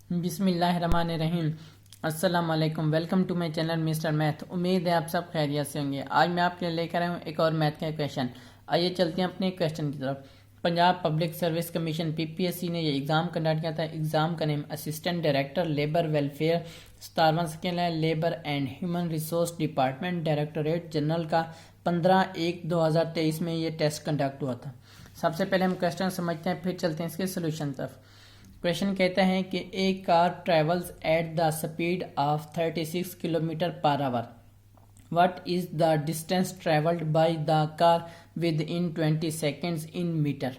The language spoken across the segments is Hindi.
बिस्मिल्लाहिर्रहमानिर्रहीम। अस्सलाम वालेकुम। Welcome to my channel Mister Math. उम्मीद है आप सब खैरियत से होंगे। आज मैं आपके लिए लेकर आया हूँ एक और मैथ का क्वेश्चन। आइए चलते हैं अपने क्वेश्चन की तरफ। Punjab public service commission PPSC ने ये एग्ज़ाम कंडक्ट किया था। एग्ज़ाम का name assistant director labour welfare 17वां स्केल है। Labour and human resource department directorate general का 15/1/2023 में ये टेस्ट कंडक्ट हुआ था। सबसे पहले हम क्वेश्चन समझते हैं, फिर चलते हैं इसके सोल्यूशन तरफ। क्वेश्चन कहता है कि a car travels at the speed of 36 kilometre per hour. What is the distance travelled by the car within 20 seconds in metre.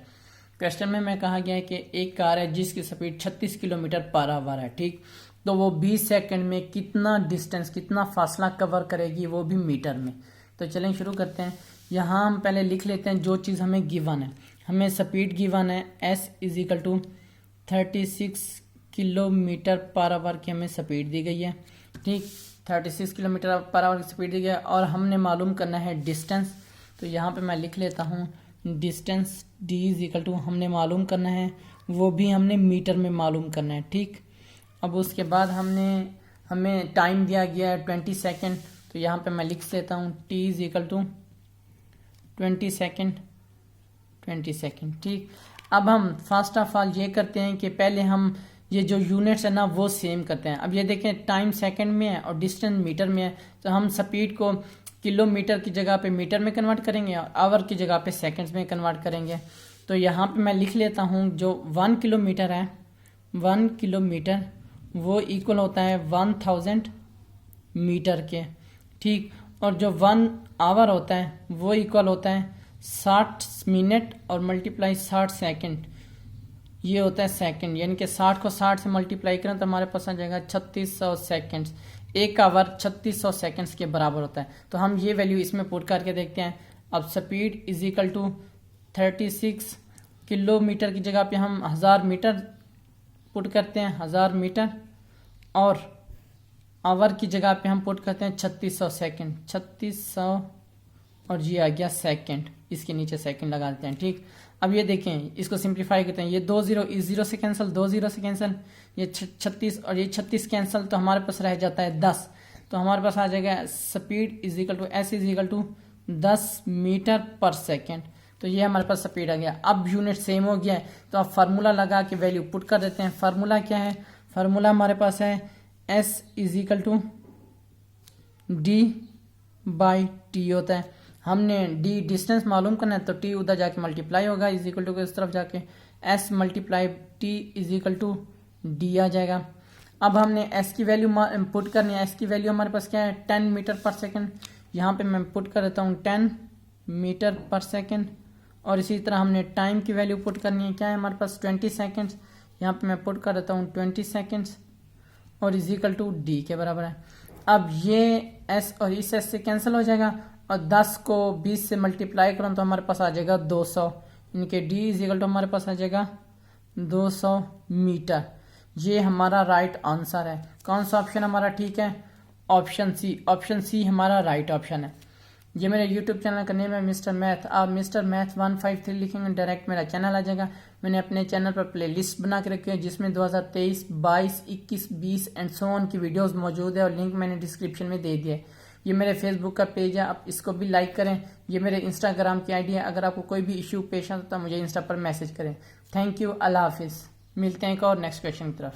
Question में कहा गया है कि एक कार है जिसकी स्पीड 36 किलोमीटर पर आवर है, ठीक। तो वो 20 सेकंड में कितना डिस्टेंस, कितना फासला कवर करेगी, वो भी मीटर में। तो चलें शुरू करते हैं। यहाँ हम पहले लिख लेते हैं जो चीज़ हमें गिवन है। हमें स्पीड गिवन है s is equal to 36 kilometre per hour की हमें स्पीड दी गई है, ठीक। 36 किलोमीटर पर आवर की स्पीड दी गई है और हमने मालूम करना है डिस्टेंस। तो यहाँ पे मैं लिख लेता हूँ distance d is equal to हमने मालूम करना है, वो भी हमने मीटर में मालूम करना है, ठीक। अब उसके बाद हमें टाइम दिया गया है 20 सेकेंड। तो यहाँ पे मैं लिख लेता हूँ t is equal to 20 second, ठीक। अब हम फर्स्ट ऑफ ऑल ये करते हैं कि पहले हम ये जो यूनिट्स है ना वो सेम करते हैं। अब ये देखें टाइम सेकंड में है और डिस्टेंस मीटर में है, तो हम स्पीड को किलोमीटर की जगह पे मीटर में कन्वर्ट करेंगे और आवर की जगह पे सेकंड्स में कन्वर्ट करेंगे। तो यहाँ पे मैं लिख लेता हूँ जो 1 किलोमीटर है, 1 किलोमीटर वो इक्वल होता है 1000 मीटर के, ठीक। और जो 1 आवर होता है वो इक्वल होता है 60 मिनट और मल्टीप्लाई 60 सेकंड, ये होता है सेकंड। यानी कि 60 को 60 से मल्टीप्लाई करें तो हमारे पास आ जाएगा 3600 सेकंड्स। एक आवर 3600 सेकंड्स के बराबर होता है। तो हम ये वैल्यू इसमें पुट करके देखते हैं। अब speed is equal to 36 kilometre की जगह पे हम 1000 मीटर पुट करते हैं, 1000 मीटर, और आवर की जगह पे हम पुट करते हैं 3600 सेकंड, 3600, और ये आ गया सेकंड, इसके नीचे सेकंड लगा देते हैं, ठीक। अब ये देखें, इसको सिंप्लीफाई करते हैं। ये 2 जीरो इस जीरो से कैंसिल, 2 जीरो से कैंसिल, ये 36 और ये 36 कैंसिल, तो हमारे पास रह जाता है 10। तो हमारे पास आ जाएगा speed is equal to S is equal to 10 metre per second. तो ये हमारे पास स्पीड आ गया। अब यूनिट सेम हो गया है तो अब फार्मूला लगा के वैल्यू पुट कर देते हैं। फार्मूला क्या है? फार्मूला हमारे पास है S is equal to D by T होता है। हमने डी डिस्टेंस मालूम करना है तो टी उधर जाके मल्टीप्लाई होगा इज इक्वल टू के इस तरफ जाके S multiply T is equal to D आ जाएगा। अब हमने एस की वैल्यू पुट करनी है। एस की वैल्यू हमारे पास क्या है? 10 मीटर पर सेकेंड। यहाँ पे मैं पुट कर देता हूँ 10 मीटर पर सेकेंड। और इसी तरह हमने टाइम की वैल्यू पुट करनी है, क्या है हमारे पास? 20 सेकेंड्स। यहाँ पे मैं पुट कर देता हूँ 20 सेकेंड्स और इज इक्वल टू डी के बराबर है। अब ये एस और इस एस से कैंसिल हो जाएगा और 10 को 20 से मल्टीप्लाई करूँ तो हमारे पास आ जाएगा 200। इनके डी इज इक्वल टू हमारे पास आ जाएगा 200 मीटर। ये हमारा राइट आंसर है। कौन सा ऑप्शन हमारा ठीक है? Option C. ऑप्शन सी हमारा राइट ऑप्शन है। ये मेरे यूट्यूब चैनल का नेम है मिस्टर मैथ। आप मिस्टर मैथ 153 लिखेंगे डायरेक्ट मेरा चैनल आ जाएगा। मैंने अपने चैनल पर प्लेलिस्ट बना के रखी है जिसमें 2023, 22, 21, 20 एंड सो ऑन की वीडियोस मौजूद है और लिंक मैंने डिस्क्रिप्शन में दे दिया है। ये मेरे फेसबुक का पेज है, आप इसको भी लाइक करें। ये मेरे इंस्टाग्राम की आईडी है। अगर आपको कोई भी इशू पेश आता है तो मुझे इंस्टा पर मैसेज करें। थैंक यू, अल्लाह हाफिज़। मिलते हैं एक और नेक्स्ट क्वेश्चन की तरफ।